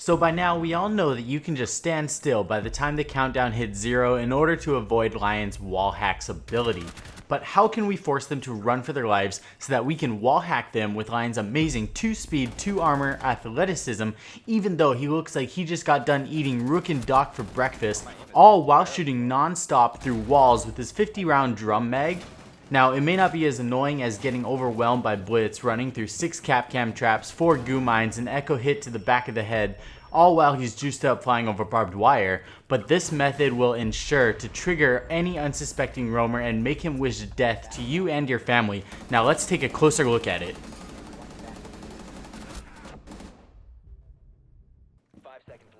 So by now we all know that you can just stand still by the time the countdown hits 0 in order to avoid Lion's wall hack's ability. But how can we force them to run for their lives so that we can wall hack them with Lion's amazing 2 speed, 2 armor, athleticism, even though he looks like he just got done eating Rook and Doc for breakfast, all while shooting non-stop through walls with his 50-round drum mag? Now, it may not be as annoying as getting overwhelmed by Blitz running through 6 Capcam traps, 4 goo mines, an echo hit to the back of the head, all while he's juiced up flying over barbed wire, but this method will ensure to trigger any unsuspecting roamer and make him wish death to you and your family. Now let's take a closer look at it.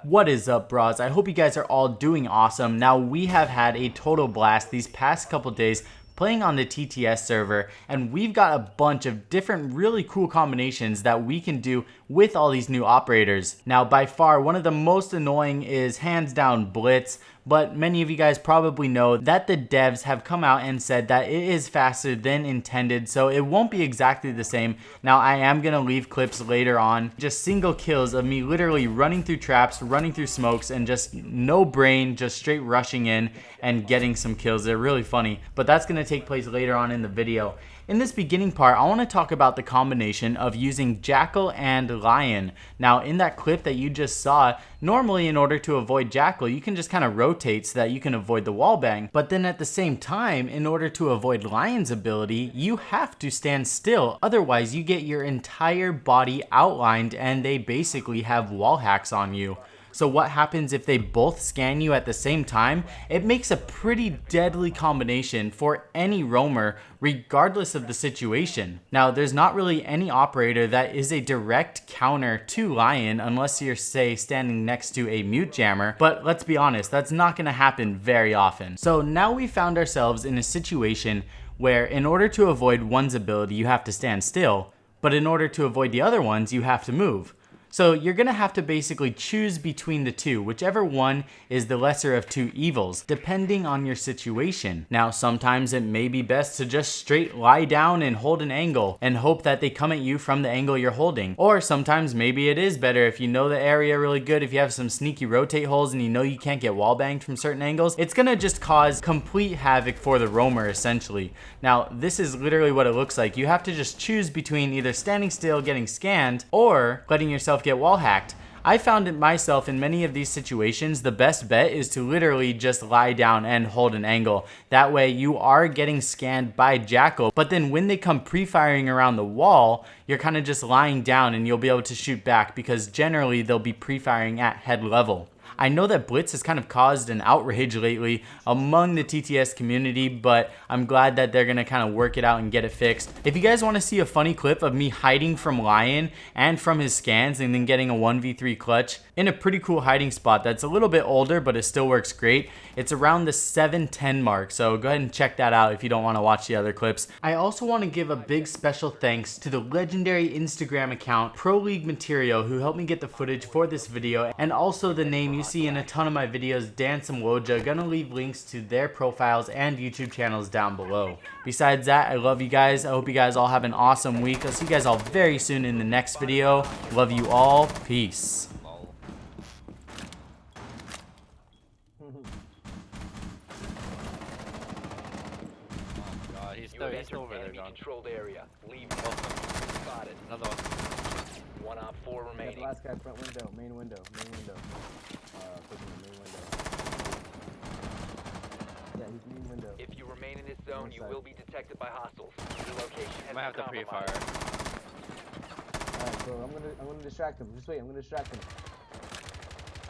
What is up, bros? I hope you guys are all doing awesome. Now, we have had a total blast these past couple days playing on the TTS server, and we've got a bunch of different really cool combinations that we can do with all these new operators. Now, by far, one of the most annoying is hands down Blitz, but many of you guys probably know that the devs have come out and said that it is faster than intended, so it won't be exactly the same. Now, I am gonna leave clips later on, just single kills of me literally running through traps, running through smokes, and just no brain, just straight rushing in and getting some kills. They're really funny, but that's gonna take place later on in the video. In this beginning part, I want to talk about the combination of using Jackal and Lion. Now, in that clip that you just saw, normally in order to avoid Jackal, you can just kind of rotate so that you can avoid the wallbang. But then at the same time, in order to avoid Lion's ability, you have to stand still. Otherwise, you get your entire body outlined and they basically have wall hacks on you. So what happens if they both scan you at the same time? It makes a pretty deadly combination for any roamer, regardless of the situation. Now, there's not really any operator that is a direct counter to Lion unless you're, say, standing next to a mute jammer, but let's be honest, that's not gonna happen very often. So now we found ourselves in a situation where in order to avoid one's ability, you have to stand still, but in order to avoid the other ones, you have to move. So you're gonna have to basically choose between the two, whichever one is the lesser of two evils, depending on your situation. Now, sometimes it may be best to just straight lie down and hold an angle and hope that they come at you from the angle you're holding. Or sometimes maybe it is better if you know the area really good, if you have some sneaky rotate holes and you know you can't get wall banged from certain angles, it's gonna just cause complete havoc for the roamer essentially. Now, this is literally what it looks like. You have to just choose between either standing still, getting scanned, or letting yourself get wall hacked. I found it myself in many of these situations, the best bet is to literally just lie down and hold an angle. That way you are getting scanned by Jackal, but then when they come pre-firing around the wall, you're kind of just lying down and you'll be able to shoot back because generally they'll be pre-firing at head level. I know that Blitz has kind of caused an outrage lately among the TTS community, but I'm glad that they're gonna kind of work it out and get it fixed. If you guys want to see a funny clip of me hiding from Lion and from his scans and then getting a 1v3 clutch in a pretty cool hiding spot that's a little bit older, but it still works great, it's around the 7:10 mark, so go ahead and check that out if you don't want to watch the other clips. I also want to give a big special thanks to the legendary Instagram account Pro League Material who helped me get the footage for this video, and also the name you see in a ton of my videos, Dan Samwoja. Gonna leave links to their profiles and YouTube channels down below. Besides that, I love you guys. I hope you guys all have an awesome week. I'll see you guys all very soon in the next video. Love you all. Peace. He's still over there, John. Controlled area. Leave. Spotted. Another one. 1 op 4 remaining. The last guy, front window, main window. Main window. Yeah, he's main window. If you remain in this zone, you will be detected by hostiles. Your location has might have to been pre-fire. Alright, bro, I'm gonna distract him. Just wait, I'm gonna distract him.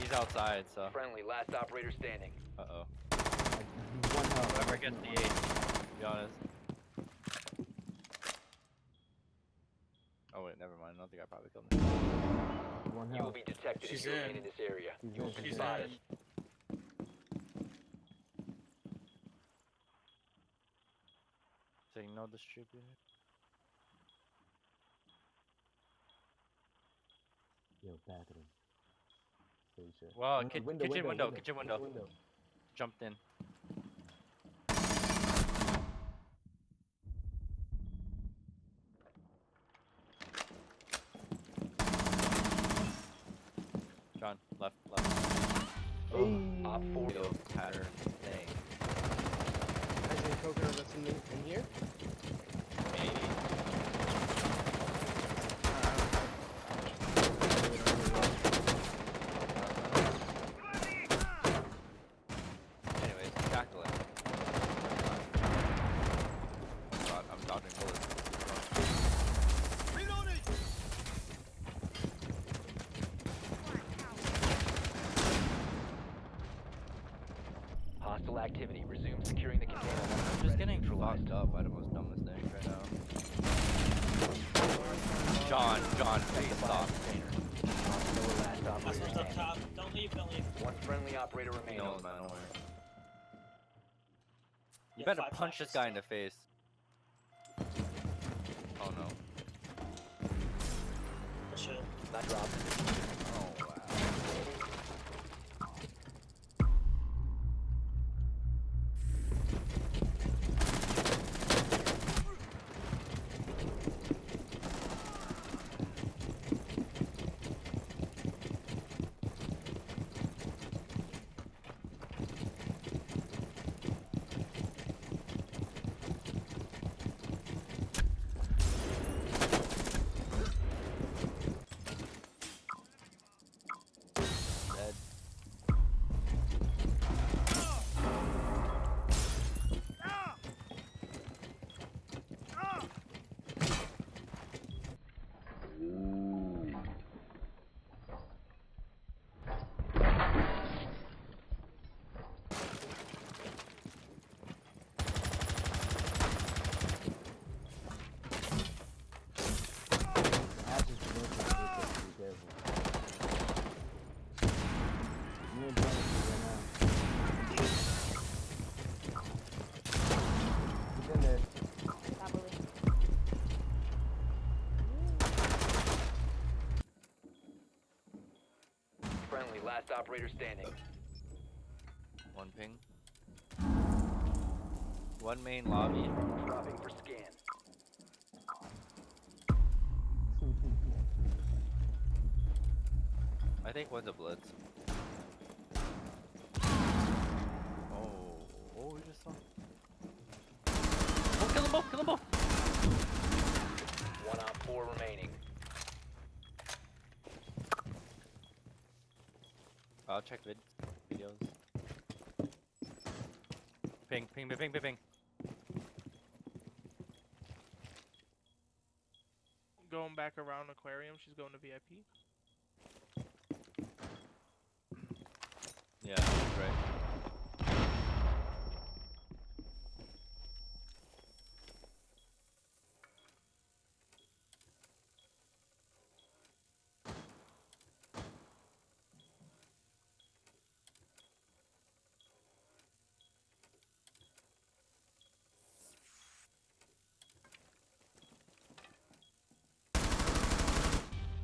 He's outside, so. Friendly, last operator standing. Uh-oh. He's one health. Whoever gets the 8, to be honest. Oh wait, never mind. I don't think I probably killed him. One You will health. be detected if you remain in this area. You will be She's spotted. Saying no distributor. Yo, bathroom. Pretty sure. Well, Window, kitchen window. Jumped in. Sean, left. Op 4 Yo, pattern thing. Is there coconut that's in here? Maybe. Anyways, tackling. God, I'm dodging bullets. hostile activity. Resume securing the container. I'm just getting fucked up by the most dumbest thing right now. John, please stop. Last operator Last one's up standing. top. Don't leave. One friendly operator remaining. No, man, don't worry. You Yeah, better 5 punch this flashes. guy in the face. Oh no. Push it. Not dropped. Oh wow. Dead. I just broke my wrist, so be careful. You ain't playing with me right now. He's in there. Friendly, last operator standing. One ping. One main lobby. Dropping for scan. I think one's a blitz. Oh, we just saw. Oh, kill them both! Kill them both! One op 4 remaining. I'll check videos. Ping. Going back around aquarium, she's going to VIP. Yeah, that's right.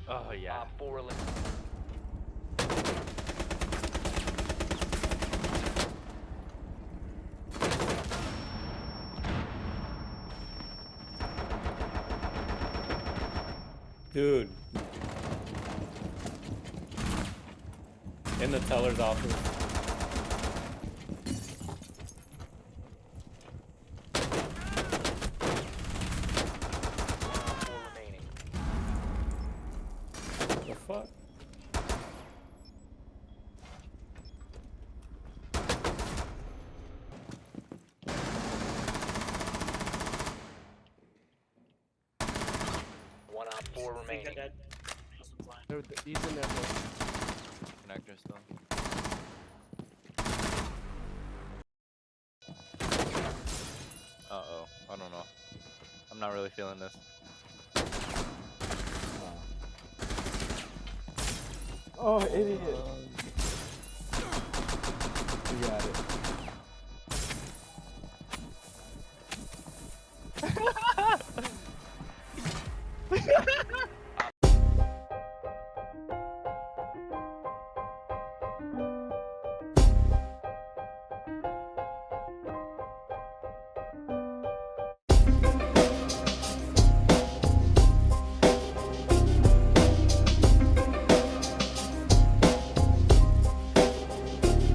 Oh yeah. Op 4 eliminated. Dude. In the teller's office. One op 4 remaining. The fuck? One op 4 I think they're remaining. dead. This one's lying. He's in there, bro. Connector still. Uh-oh. I don't know. I'm not really feeling this. Oh, idiot. You got it.